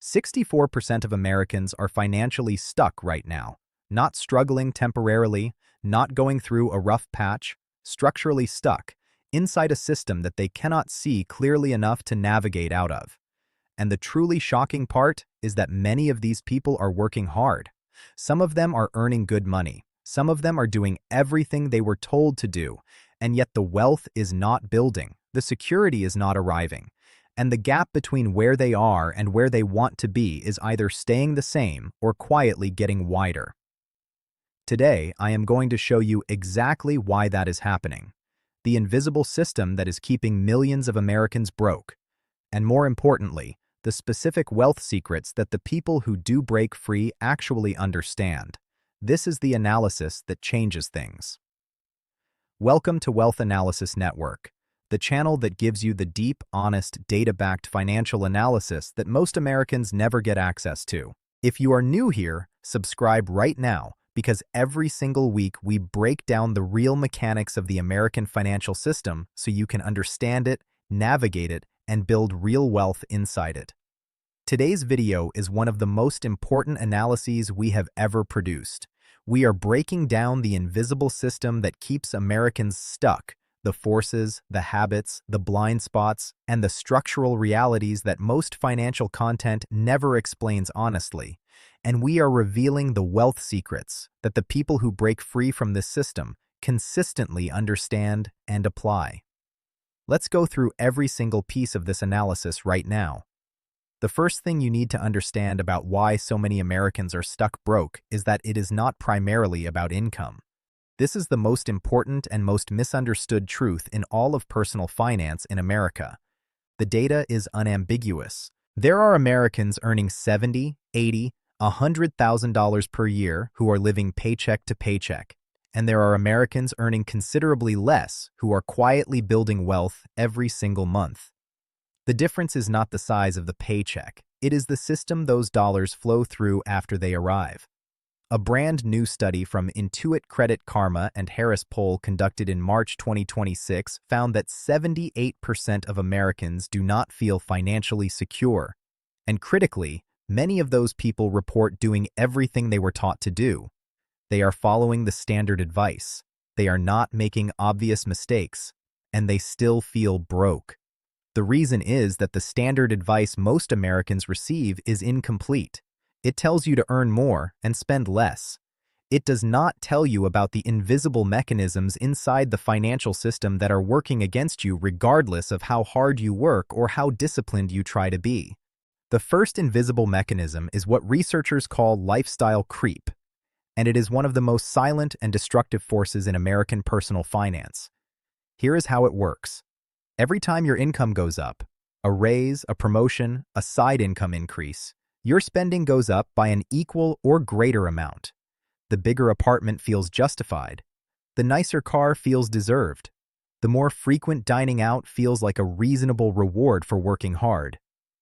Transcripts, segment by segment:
64% of Americans are financially stuck right now, not struggling temporarily, not going through a rough patch, structurally stuck, inside a system that they cannot see clearly enough to navigate out of. And the truly shocking part is that many of these people are working hard. Some of them are earning good money. Some of them are doing everything they were told to do, and yet the wealth is not building, the security is not arriving, and the gap between where they are and where they want to be is either staying the same or quietly getting wider. Today, I am going to show you exactly why that is happening, the invisible system that is keeping millions of Americans broke, and more importantly, the specific wealth secrets that the people who do break free actually understand. This is the analysis that changes things. Welcome to Wealth Analysis Network, the channel that gives you the deep, honest, data-backed financial analysis that most Americans never get access to. If you are new here, subscribe right now, because every single week we break down the real mechanics of the American financial system so you can understand it, navigate it, and build real wealth inside it. Today's video is one of the most important analyses we have ever produced. We are breaking down the invisible system that keeps Americans stuck, the forces, the habits, the blind spots, and the structural realities that most financial content never explains honestly. And we are revealing the wealth secrets that the people who break free from this system consistently understand and apply. Let's go through every single piece of this analysis right now. The first thing you need to understand about why so many Americans are stuck broke is that it is not primarily about income. This is the most important and most misunderstood truth in all of personal finance in America. The data is unambiguous. There are Americans earning $70,000, $80,000, $100,000 per year who are living paycheck to paycheck. And there are Americans earning considerably less who are quietly building wealth every single month. The difference is not the size of the paycheck. It is the system those dollars flow through after they arrive. A brand new study from Intuit Credit Karma and Harris Poll conducted in March 2026 found that 78% of Americans do not feel financially secure. And critically, many of those people report doing everything they were taught to do. They are following the standard advice. They are not making obvious mistakes, and they still feel broke. The reason is that the standard advice most Americans receive is incomplete. It tells you to earn more and spend less. It does not tell you about the invisible mechanisms inside the financial system that are working against you regardless of how hard you work or how disciplined you try to be. The first invisible mechanism is what researchers call lifestyle creep, and it is one of the most silent and destructive forces in American personal finance. Here is how it works. Every time your income goes up, a raise, a promotion, a side income increase, your spending goes up by an equal or greater amount. The bigger apartment feels justified. The nicer car feels deserved. The more frequent dining out feels like a reasonable reward for working hard.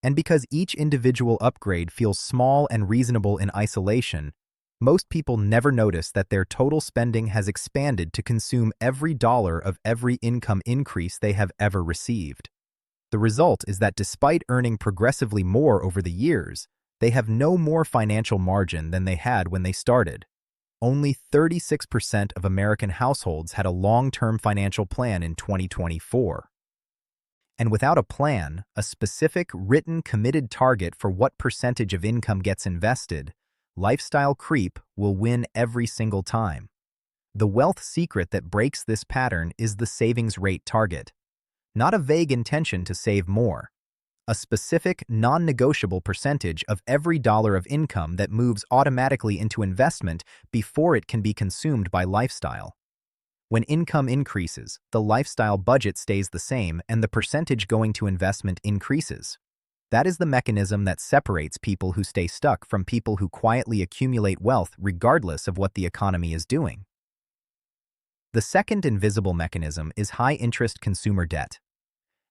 And because each individual upgrade feels small and reasonable in isolation, most people never notice that their total spending has expanded to consume every dollar of every income increase they have ever received. The result is that despite earning progressively more over the years, they have no more financial margin than they had when they started. Only 36% of American households had a long-term financial plan in 2024. And without a plan, a specific, written, committed target for what percentage of income gets invested, lifestyle creep will win every single time. The wealth secret that breaks this pattern is the savings rate target. Not a vague intention to save more. A specific, non-negotiable percentage of every dollar of income that moves automatically into investment before it can be consumed by lifestyle. When income increases, the lifestyle budget stays the same and the percentage going to investment increases. That is the mechanism that separates people who stay stuck from people who quietly accumulate wealth regardless of what the economy is doing. The second invisible mechanism is high-interest consumer debt.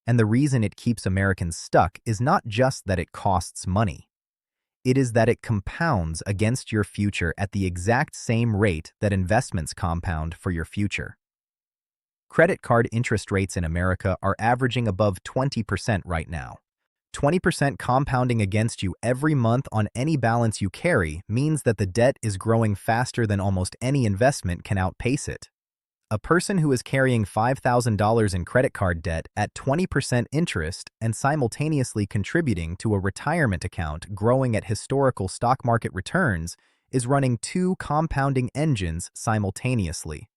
And the reason it keeps Americans stuck is not just that it costs money. It is that it compounds against your future at the exact same rate that investments compound for your future. Credit card interest rates in America are averaging above 20% right now. 20% compounding against you every month on any balance you carry means that the debt is growing faster than almost any investment can outpace it. A person who is carrying $5,000 in credit card debt at 20% interest and simultaneously contributing to a retirement account growing at historical stock market returns is running two compounding engines simultaneously,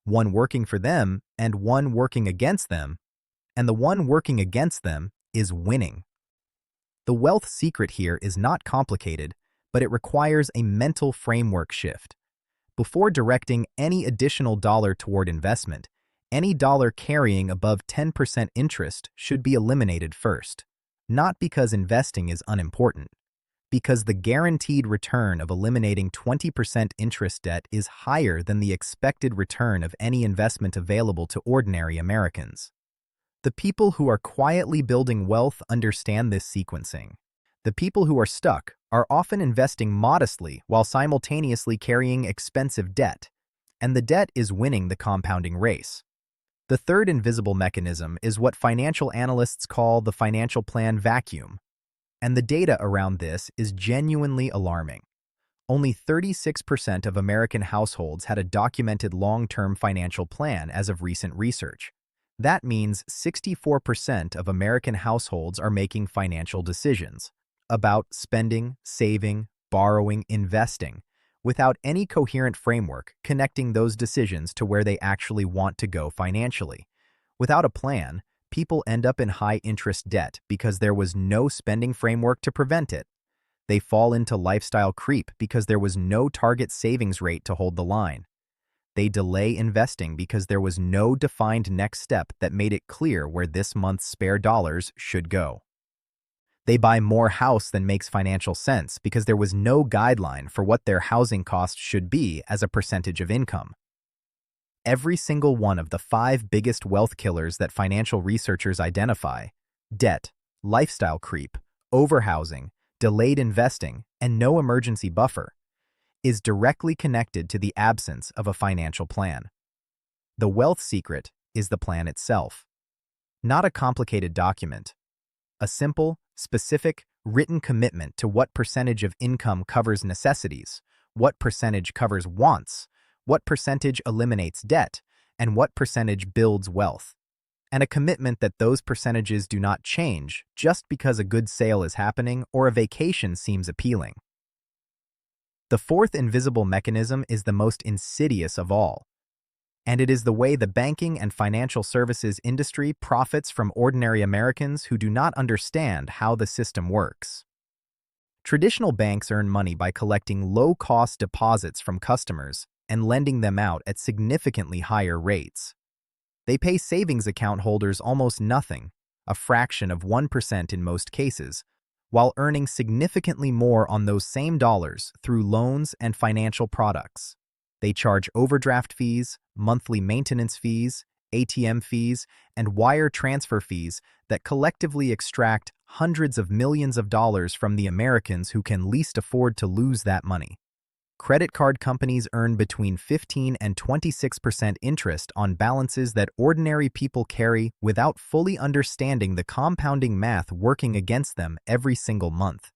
one working for them and one working against them, and the one working against them is winning. The wealth secret here is not complicated, but it requires a mental framework shift. Before directing any additional dollar toward investment, any dollar carrying above 10% interest should be eliminated first. Not because investing is unimportant, because the guaranteed return of eliminating 20% interest debt is higher than the expected return of any investment available to ordinary Americans. The people who are quietly building wealth understand this sequencing. The people who are stuck are often investing modestly while simultaneously carrying expensive debt, and the debt is winning the compounding race. The third invisible mechanism is what financial analysts call the financial plan vacuum, and the data around this is genuinely alarming. Only 36% of American households had a documented long-term financial plan as of recent research. That means 64% of American households are making financial decisions about spending, saving, borrowing, investing, without any coherent framework connecting those decisions to where they actually want to go financially. Without a plan, people end up in high-interest debt because there was no spending framework to prevent it. They fall into lifestyle creep because there was no target savings rate to hold the line. They delay investing because there was no defined next step that made it clear where this month's spare dollars should go. They buy more house than makes financial sense because there was no guideline for what their housing costs should be as a percentage of income. Every single one of the 5 biggest wealth killers that financial researchers identify, debt, lifestyle creep, overhousing, delayed investing, and no emergency buffer, is directly connected to the absence of a financial plan. The wealth secret is the plan itself. Not a complicated document. A simple, specific, written commitment to what percentage of income covers necessities, what percentage covers wants, what percentage eliminates debt, and what percentage builds wealth. And a commitment that those percentages do not change just because a good sale is happening or a vacation seems appealing. The fourth invisible mechanism is the most insidious of all, and it is the way the banking and financial services industry profits from ordinary Americans who do not understand how the system works. Traditional banks earn money by collecting low-cost deposits from customers and lending them out at significantly higher rates. They pay savings account holders almost nothing, a fraction of 1% in most cases, while earning significantly more on those same dollars through loans and financial products. They charge overdraft fees, monthly maintenance fees, ATM fees, and wire transfer fees that collectively extract hundreds of millions of dollars from the Americans who can least afford to lose that money. Credit card companies earn between 15 and 26% interest on balances that ordinary people carry without fully understanding the compounding math working against them every single month.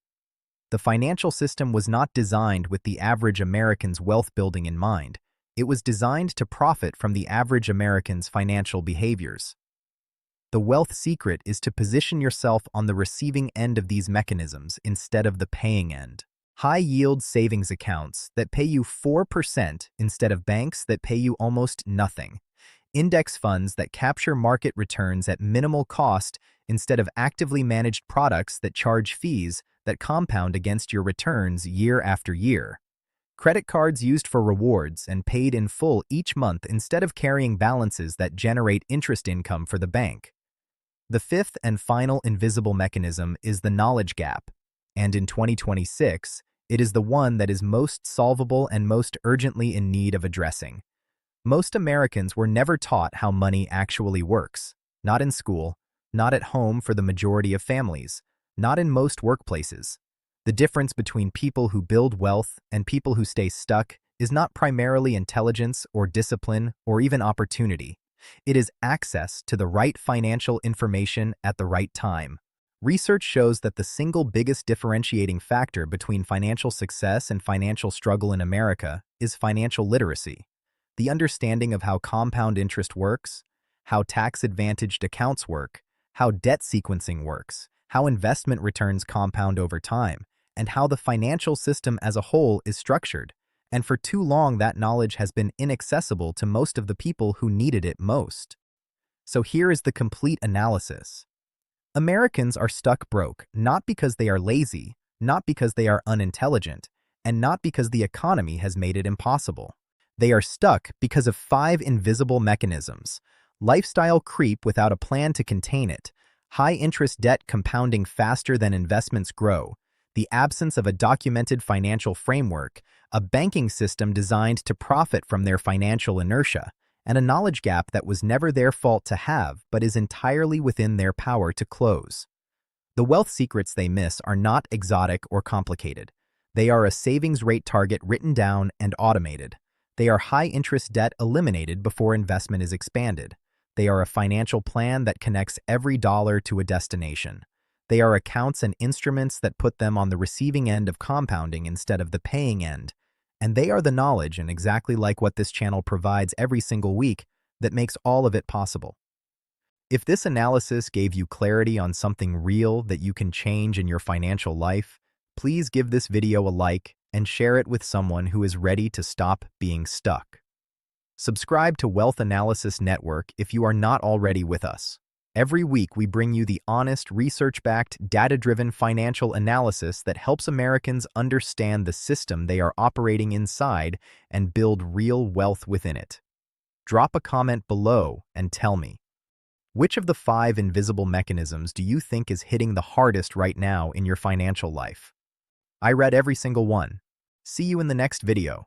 The financial system was not designed with the average American's wealth building in mind. It was designed to profit from the average American's financial behaviors. The wealth secret is to position yourself on the receiving end of these mechanisms instead of the paying end. High-yield savings accounts that pay you 4% instead of banks that pay you almost nothing. Index funds that capture market returns at minimal cost instead of actively managed products that charge fees that compound against your returns year after year. Credit cards used for rewards and paid in full each month instead of carrying balances that generate interest income for the bank. The fifth and final invisible mechanism is the knowledge gap, and in 2026, it is the one that is most solvable and most urgently in need of addressing. Most Americans were never taught how money actually works, not in school, not at home for the majority of families, not in most workplaces. The difference between people who build wealth and people who stay stuck is not primarily intelligence or discipline or even opportunity. It is access to the right financial information at the right time. Research shows that the single biggest differentiating factor between financial success and financial struggle in America is financial literacy. The understanding of how compound interest works, how tax-advantaged accounts work, how debt sequencing works, how investment returns compound over time, and how the financial system as a whole is structured. And for too long, that knowledge has been inaccessible to most of the people who needed it most. So here is the complete analysis. Americans are stuck broke, not because they are lazy, not because they are unintelligent, and not because the economy has made it impossible. They are stuck because of 5 invisible mechanisms: lifestyle creep without a plan to contain it, high-interest debt compounding faster than investments grow, the absence of a documented financial framework, a banking system designed to profit from their financial inertia, and a knowledge gap that was never their fault to have but is entirely within their power to close. The wealth secrets they miss are not exotic or complicated. They are a savings rate target written down and automated. They are high-interest debt eliminated before investment is expanded. They are a financial plan that connects every dollar to a destination. They are accounts and instruments that put them on the receiving end of compounding instead of the paying end. And they are the knowledge, and exactly like what this channel provides every single week, that makes all of it possible. If this analysis gave you clarity on something real that you can change in your financial life, please give this video a like and share it with someone who is ready to stop being stuck. Subscribe to Wealth Analysis Network if you are not already with us. Every week, we bring you the honest, research-backed, data-driven financial analysis that helps Americans understand the system they are operating inside and build real wealth within it. Drop a comment below and tell me, which of the 5 invisible mechanisms do you think is hitting the hardest right now in your financial life? I read every single one. See you in the next video.